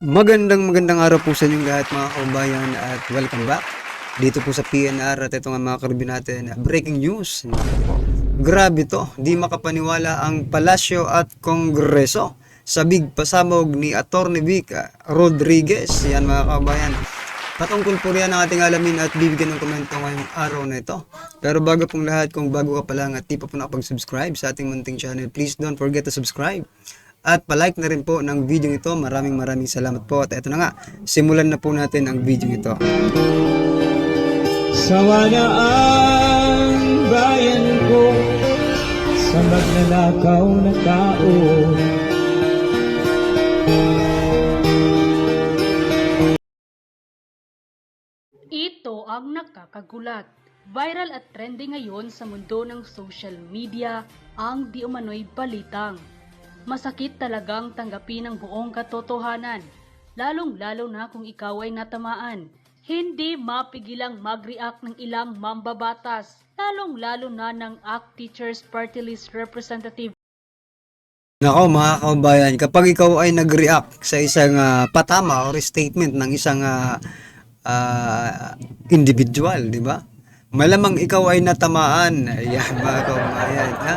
Magandang araw po sa inyong lahat mga kabayan at welcome back dito po sa PNR at ito nga mga karibin natin, breaking news. Grabe to, di makapaniwala ang Palasyo at Kongreso sa big pasabog ni Atty. Vic Rodriguez. Yan mga kabayan. Patungkol po riyan ang ating alamin at bibigyan ng komento ngayong araw na ito. Pero bago pong lahat, kung bago ka pa lang at di pa po nakapag-subscribe sa ating munting channel, please don't forget to subscribe. At palike na rin po ng video ito. Maraming salamat po. At ito na nga, simulan na po natin ang video ito. Sawa na ang bayan ko sa magnanakaw na tao. Ito ang nakakagulat. Viral at trending ngayon sa mundo ng social media ang di umano'y balitang. Masakit talagang tanggapin ang buong katotohanan, lalong-lalo na kung ikaw ay natamaan. Hindi mapigilang mag-react ng ilang mambabatas, lalong-lalo na ng ACT Teachers Party List Representative. Nako mga kabayan, kapag ikaw ay nag-react sa isang patama or statement ng isang individual, di ba? Malamang ikaw ay natamaan. Ayan mga kabayan, ha?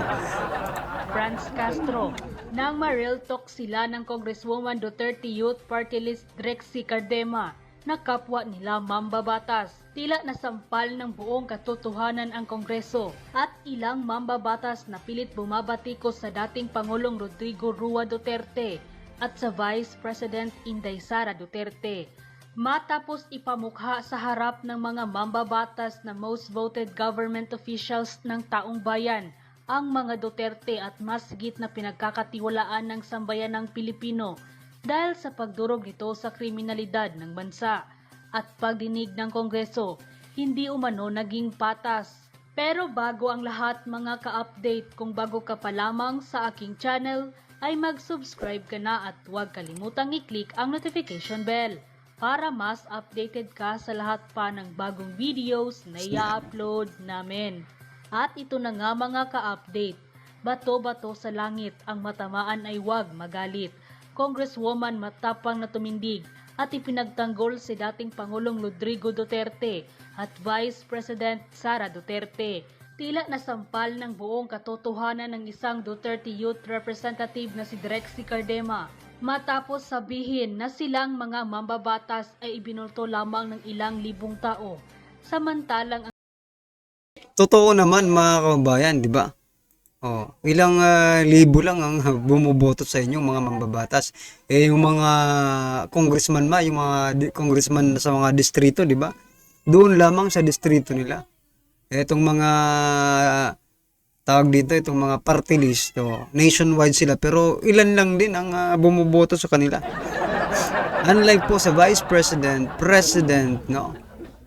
Franz Castro. Nang ma-real talk sila ng Congresswoman Duterte Youth Party List Drexy Cardema na kapwa nila mambabatas. Tila nasampal ng buong katotohanan ang Kongreso at ilang mambabatas na pilit bumabatikos sa dating Pangulong Rodrigo Rua Duterte at sa Vice President Inday Sara Duterte. Matapos ipamukha sa harap ng mga mambabatas na most voted government officials ng taong bayan ang mga Duterte at mas higit na pinagkakatiwalaan ng sambayanang Pilipino dahil sa pagdurog nito sa kriminalidad ng bansa at pagdinig ng Kongreso, hindi umano naging patas. Pero bago ang lahat mga ka-update, kung bago ka pa lamang sa aking channel, ay mag-subscribe ka na at huwag kalimutang i-click ang notification bell para mas updated ka sa lahat pa ng bagong videos na i-upload namin. At ito na nga mga ka-update, bato-bato sa langit, ang matamaan ay huwag magalit. Congresswoman matapang na tumindig at ipinagtanggol si dating Pangulong Rodrigo Duterte at Vice President Sara Duterte. Tila nasampal ng buong katotohanan ng isang Duterte Youth Representative na si Drexy Cardema matapos sabihin na silang mga mambabatas ay ibinulto lamang ng ilang libong tao. Samantalang Totoo naman mga kabayan, di ba? Oh, ilang libo lang ang bumuboto sa inyo mga mambabatas. Yung mga congressman yung mga congressman sa mga distrito, di ba? Doon lamang sa distrito nila. Itong mga tawag dito, itong mga party list, nationwide sila, pero ilan lang din ang bumuboto sa kanila. Unlike po sa vice president, president,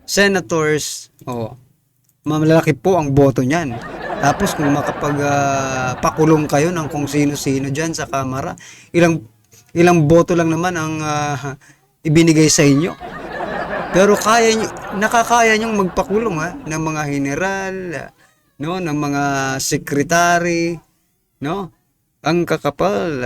senators, malalaki po ang boto niyan. Tapos kung makapag-pakulong kayo ng kung sino-sino dyan sa kamara, ilang boto lang naman ang ibinigay sa inyo. Pero nakakaya niyong magpakulong ng mga general, ng mga secretary, ang kakapal.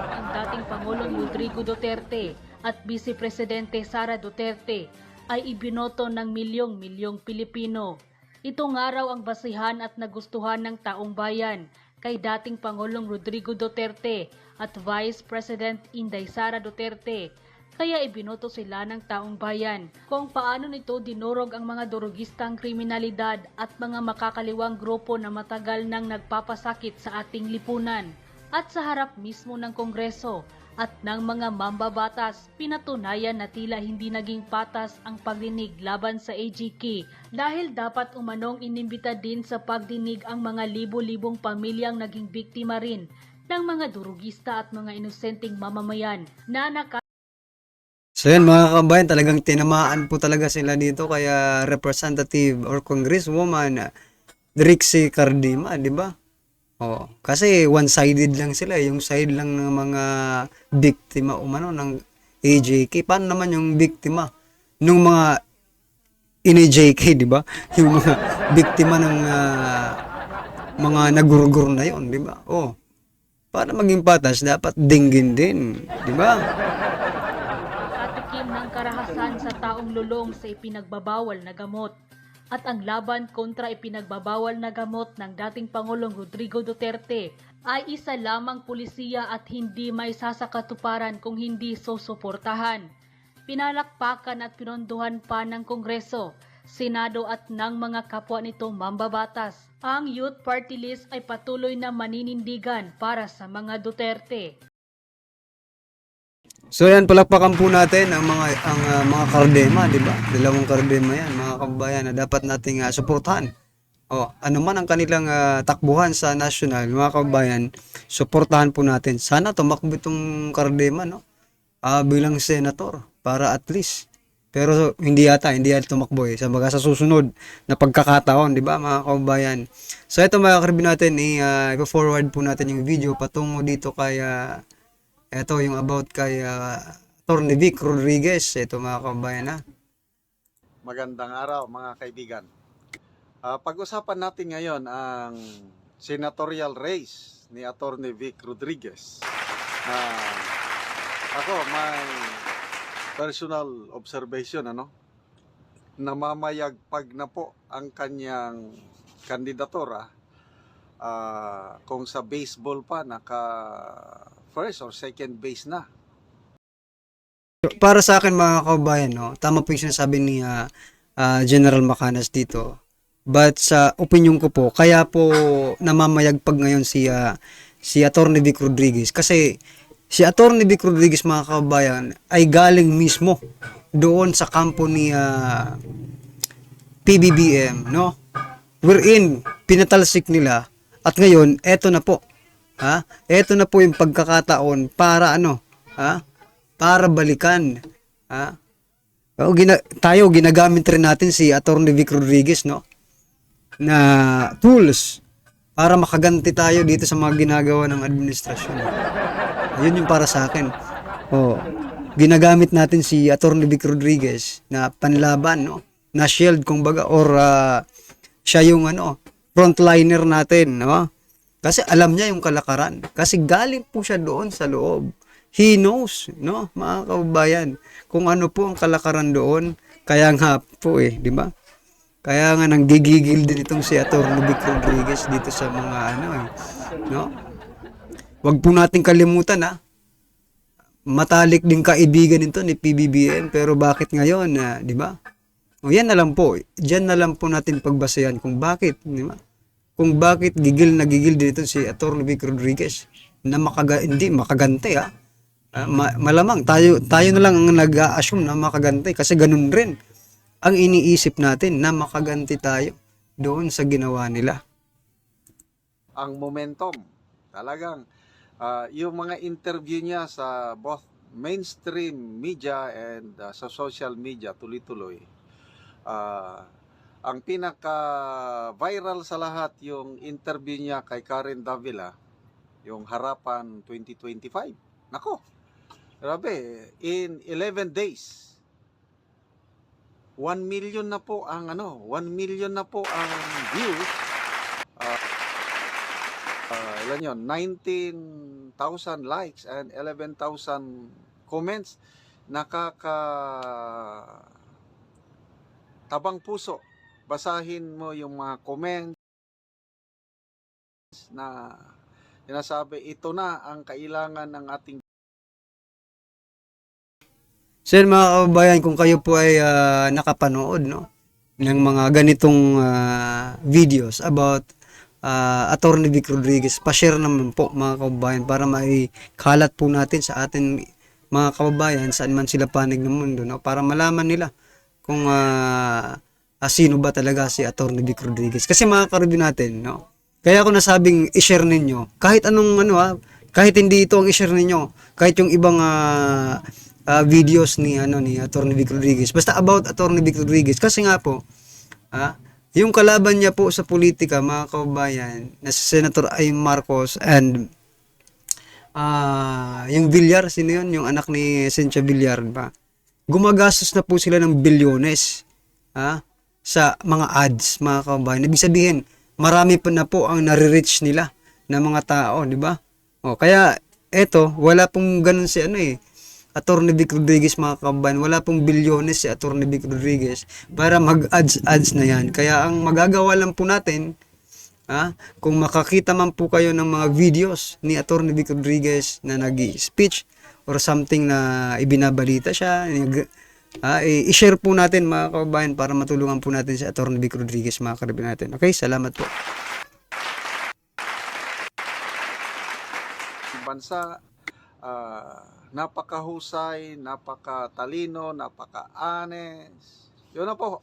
ang dating Pangulong Rodrigo Duterte at Vice Presidente Sara Duterte ay ibinoto ng milyong-milyong Pilipino. Ito nga raw ang basihan at nagustuhan ng taong bayan kay dating Pangulong Rodrigo Duterte at Vice President Inday Sara Duterte. Kaya ibinoto sila ng taong bayan. Kung paano nito dinurog ang mga durugistang kriminalidad at mga makakaliwang grupo na matagal nang nagpapasakit sa ating lipunan. At sa harap mismo ng Kongreso at ng mga mambabatas, pinatunayan na tila hindi naging patas ang pagdinig laban sa AGK dahil dapat umanong inimbita din sa pagdinig ang mga libo-libong pamilyang naging biktima rin ng mga durugista at mga inosenteng mamamayan na So yan mga kabayan, talagang tinamaan po talaga sila dito kaya representative or congresswoman Drexy Cardema, di ba? Kasi one-sided lang sila, yung side lang ng mga biktima ng AJK. Paano naman yung biktima nung mga ini-JK, di ba? Yung mga biktima ng mga nagurugur na yon, di ba? Para maging patas, dapat dinggin din, di ba? Katikim ng karahasan sa taong lulong sa ipinagbabawal na gamot. At ang laban kontra ipinagbabawal na gamot ng dating Pangulong Rodrigo Duterte ay isa lamang pulisiya at hindi may sasakatuparan kung hindi susuportahan. Pinalakpakan at pinondohan pa ng Kongreso, Senado at ng mga kapwa nito mambabatas. Ang Youth Party List ay patuloy na maninindigan para sa mga Duterte. So yan, palakpakan po natin ang mga kardema, di ba? Dalawang kardema yan, mga kababayan, na dapat nating suportahan. O, ano man ang kanilang takbuhan sa national, mga kababayan, suportahan po natin. Sana tumakbo itong kardema, no? Bilang senator, para at least. Pero hindi yata tumakbo sa baga sa susunod na pagkakataon, di ba, mga kababayan? So ito mga karbin natin, i-forward po natin yung video patungo dito kay ito yung about kay Atty. Vic Rodriguez. Ito mga kababayan ha. Magandang araw mga kaibigan. Pag-usapan natin ngayon ang senatorial race ni Atty. Vic Rodriguez. Ako may personal observation namamayagpag na po ang kanyang kandidatura. Kung sa baseball pa naka first or second base na. Para sa akin mga kababayan, no, tama po yung sinasabi ni General Macanas dito. But sa opinion ko po, kaya po namamayagpag ngayon si Atty. Vic Rodriguez. Kasi si Atty. Vic Rodriguez mga kababayan ay galing mismo doon sa kampo ni PBBM, no? Wherein pinatalsik nila at ngayon eto na po. Eto na po yung pagkakataon para para balikan. Tayo ginagamit rin natin si Atty. Vic Rodriguez, no? Na tools para makaganti tayo dito sa mga ginagawa ng administrasyon. Yun yung para sa akin. Ginagamit natin si Atty. Vic Rodriguez na panlaban, no? Na shield kumbaga or siya yung frontliner natin, no? Kasi alam niya yung kalakaran. Kasi galing po siya doon sa loob. He knows, no, mga kababayan, kung ano po ang kalakaran doon. Kaya nga po di ba? Kaya nga nanggigigil din itong si Atty. Vic Rodriguez dito sa mga no? Wag po nating kalimutan matalik din kaibigan nito ni PBBM, pero bakit ngayon, di ba? Yan na lang po. Diyan na lang po natin pagbasehan kung bakit, di ba? Kung bakit gigil dito si Atty. Vic Rodriguez na hindi makaganti malamang tayo na lang ang nag-a-assume na makaganti kasi ganun rin ang iniisip natin na makaganti tayo doon sa ginawa nila. Ang momentum, talagang yung mga interview niya sa both mainstream media and sa social media tuloy-tuloy. Ang pinaka-viral sa lahat yung interview niya kay Karen Davila, yung Harapan 2025. Nako, grabe, in 11 days, 1 million na po ang 1 million na po ang views. Ilan yun? 19,000 likes and 11,000 comments. Tabang puso. Basahin mo yung mga comments na sinasabi, ito na ang kailangan ng ating. Sir, mga kababayan, kung kayo po ay nakapanood, no, ng mga ganitong videos about Atty. Vic Rodriguez, pa-share naman po mga kababayan para maikalat po natin sa atin mga kababayan saan man sila panig ng mundo, no, para malaman nila kung sino ba talaga si Atty. Vic Rodriguez. Kasi mga karibin natin, no, kaya ako nasabing i-share ninyo kahit anong kahit hindi ito ang i-share ninyo, kahit yung ibang videos ni Atty. Vic Rodriguez, basta about Atty. Vic Rodriguez, kasi nga po yung kalaban niya po sa politika mga kababayan na si Senator Ay Marcos and yung Villar, sino yun? Yung anak ni Cynthia Villar ba? Gumagastos na po sila ng bilyones sa mga ads mga kababayan. Ibig sabihin, marami pa na po ang nare-reach nila ng mga tao, di ba? Kaya eto, wala pong ganun si Attorney Vic Rodriguez, mga kababayan. Wala pong bilyones si Attorney Vic Rodriguez para mag-ads na yan. Kaya ang magagawa lang po natin, kung makakita man po kayo ng mga videos ni Attorney Vic Rodriguez na nag-speech or something na ibinabalita siya, i-share po natin, mga kababayan, para matulungan po natin si Attorney Vic Rodriguez, mga kaibigan natin. Okay, salamat po. Bansa, napakahusay, napakatalino, napaka-honest. Yun na po.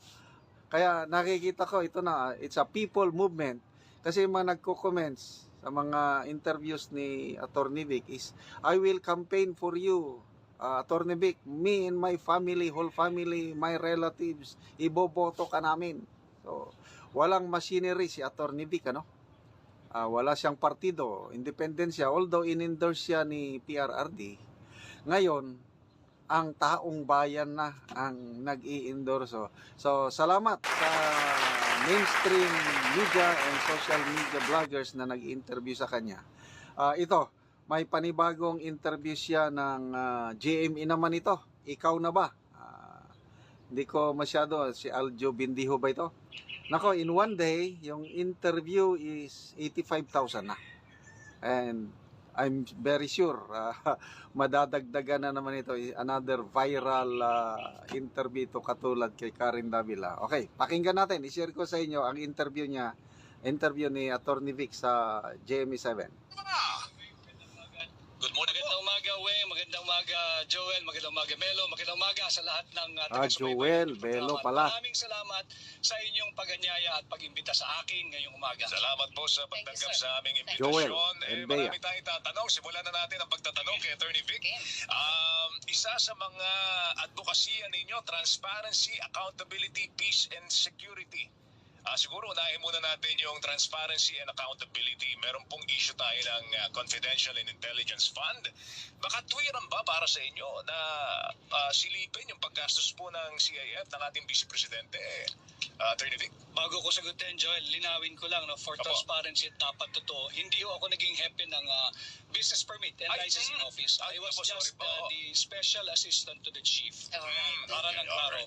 Kaya nakikita ko ito na, it's a people movement. Kasi yung mga nagko-comments sa mga interviews ni Attorney Vic is, I will campaign for you, Attorney Vic, me and my family, whole family, my relatives, iboboto ka namin. So, walang machinery si Attorney Vic, wala siyang partido, independent siya, although in-endorse siya ni PRRD. Ngayon, ang taong bayan na ang nag-i-endorso. So, salamat sa mainstream media and social media bloggers na nag-interview sa kanya. Ito, may panibagong interview siya ng GME naman ito. Ikaw na ba? Hindi ko masyado, si Aljo Bindiho ba ito? Nako, in one day, yung interview is 85,000 na. And I'm very sure, madadagdagan na naman ito, another viral interview ito katulad kay Karen Davila. Okay, pakinggan natin. I-share ko sa inyo ang interview ni Attorney Vic sa GME7. Good morning. Magandang umaga, Weng. Magandang umaga, Joel. Magandang umaga, Melo. Magandang umaga sa lahat ng Joel, Melo pala. Maraming salamat sa inyong pag-anyaya at pag-imbita sa akin ngayong umaga. Salamat po sa pagtanggap sa aming imbitasyon. Joel and Bea. Marami tayong tatanong. Simulan na natin ang pagtatanong kay Attorney Vic. Isa sa mga advokasya ninyo, transparency, accountability, peace, and security. Siguro unahin muna natin yung transparency and accountability. Meron pong issue tayo ng Confidential and Intelligence Fund. Baka tuwiran ba para sa inyo na silipin yung paggastos po ng CIF ng ating Vice Presidente, Attorney Vic? Bago ko sagutin, Joel, linawin ko lang, for transparency at dapat totoo, hindi ako naging hepe ng business permit and licensing office. I was just the special assistant to the chief. Para ng klaro.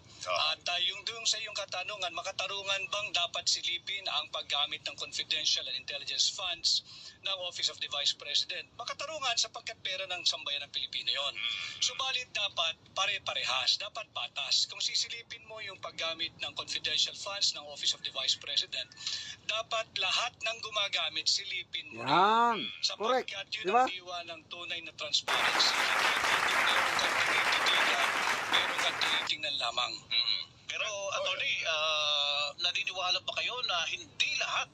At yung doon sa iyong katanungan, makatarungan bang dapat silipin ang paggamit ng confidential and intelligence funds ng Office of the Vice President? Makatarungan sapagkat pera ng sambayan ng Pilipino yon. Subalit dapat pare-parehas, dapat patas. Kung sisilipin mo yung paggamit ng confidential funds ng Office of the Vice President, dapat lahat ng gumagamit silipin mo Yan. Correct. sapagkat yun Diba? ang diwa ng tunay na transparency. Meron kang tinitigan, meron kang tinitingnan lamang. Pero, Atty., naniniwala ba kayo na hindi lahat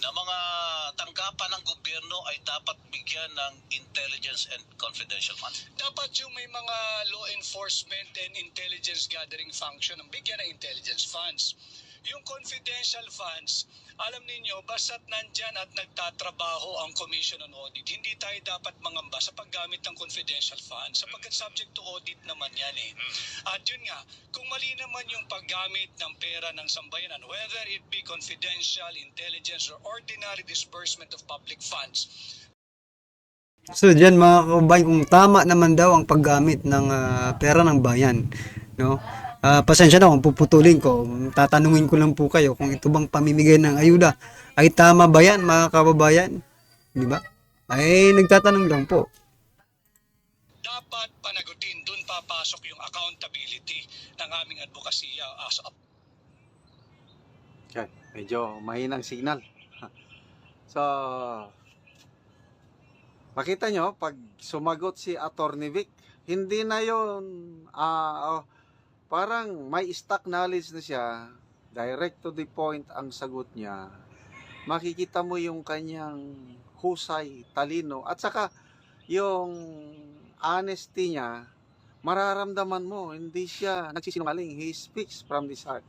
na mga tanggapan ng gobyerno ay dapat bigyan ng intelligence and confidential funds? Dapat yung may mga law enforcement and intelligence gathering function ang bigyan ng intelligence funds. Yung confidential funds, alam ninyo, basta't nandyan at nagtatrabaho ang Commission on Audit, hindi tayo dapat mangamba sa paggamit ng confidential funds sapagkat subject to audit naman yan eh. At yun nga, kung mali naman yung paggamit ng pera ng sambayanan, whether it be confidential, intelligence, or ordinary disbursement of public funds, So diyan, mga kababayan, kung tama naman daw ang paggamit ng pera ng bayan, no? Pasensya na kung puputulin ko. Tatanungin ko lang po kayo kung ito bang pamimigay ng ayuda ay tama ba yan, mga kababayan? Di ba? Ay nagtatanong lang po. dapat panagutin. Doon papasok yung accountability ng aming advokasya as a Okay, medyo mahinang signal. So, makita nyo, pag sumagot si Attorney Vic, hindi na yun, parang may stock knowledge na siya, direct to the point ang sagot niya. Makikita mo yung kanyang husay, talino, at saka yung honesty niya, mararamdaman mo, hindi siya nagsisinungaling, he speaks from his heart.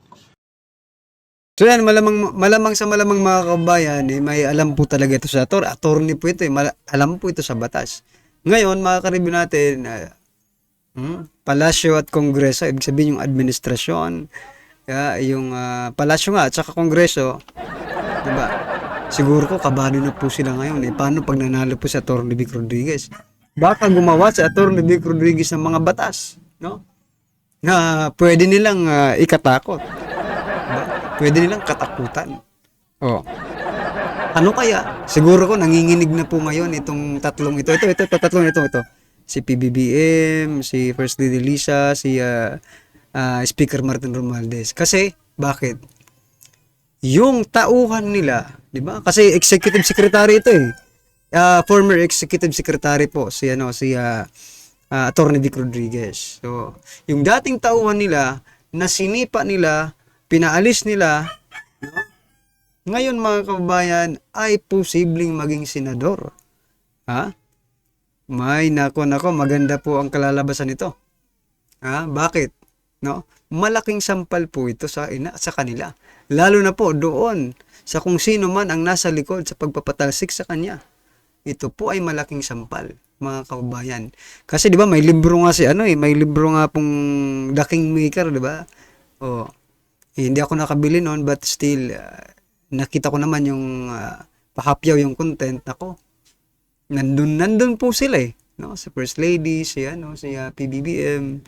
So yan, malamang sa malamang mga kabayan, may alam po talaga ito sa attorney po ito, alam po ito sa batas. Ngayon, mga karibyo natin, palasyo at kongreso, ibig sabihin yung administrasyon, yung palasyo nga at saka kongreso, diba? siguro ko kabado na po sila ngayon. Paano pag nanalo po si Atty. Vic Rodriguez? Baka gumawa si Atty. Vic Rodriguez ng mga batas, no? Na pwede nilang ikatakot. Diba? Pwede nilang katakutan. Oh. Ano kaya? Siguro ko nanginginig na po ngayon itong tatlong ito. Ito. Si PBBM, si First Lady Lisa, si Speaker Martin Romualdez. Kasi, bakit? Yung tauhan nila, di ba? Kasi executive secretary ito eh. Former executive secretary po, si Atty. Vic Rodriguez. So, yung dating tauhan nila, na sinipa nila, pinaalis nila, no? Ngayon mga kababayan, ay posibleng maging senador. Ha? May nako, maganda po ang kalalabasan nito. Bakit? No? Malaking sampal po ito sa kanila. Lalo na po doon sa kung sino man ang nasa likod sa pagpapatalsik sa kanya. Ito po ay malaking sampal, mga kababayan. Kasi 'di ba may libro nga may libro nga pong The Kingmaker, 'di ba? Hindi ako nakabili noon, but still nakita ko naman yung pahapyaw yung content. Ako, nandun po sila no? Si First Lady, si PBBM.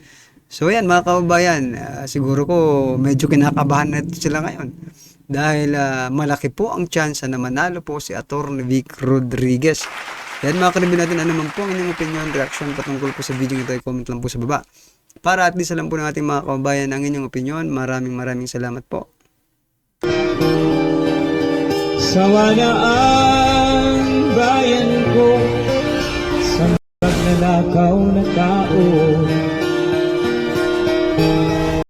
So yan mga kababayan, siguro ko medyo kinakabahan na sila ngayon. Dahil malaki po ang chance na manalo po si Atty. Vic Rodriguez. Yan mga kanibin natin, ano man po ang inyong opinion, reaction patungkol po sa video nito, i-comment lang po sa baba. Para at least alam po ng ating mga kababayan ang inyong opinion. Maraming salamat po. Sawa na ang bayan ko sa magnanakaw na tao.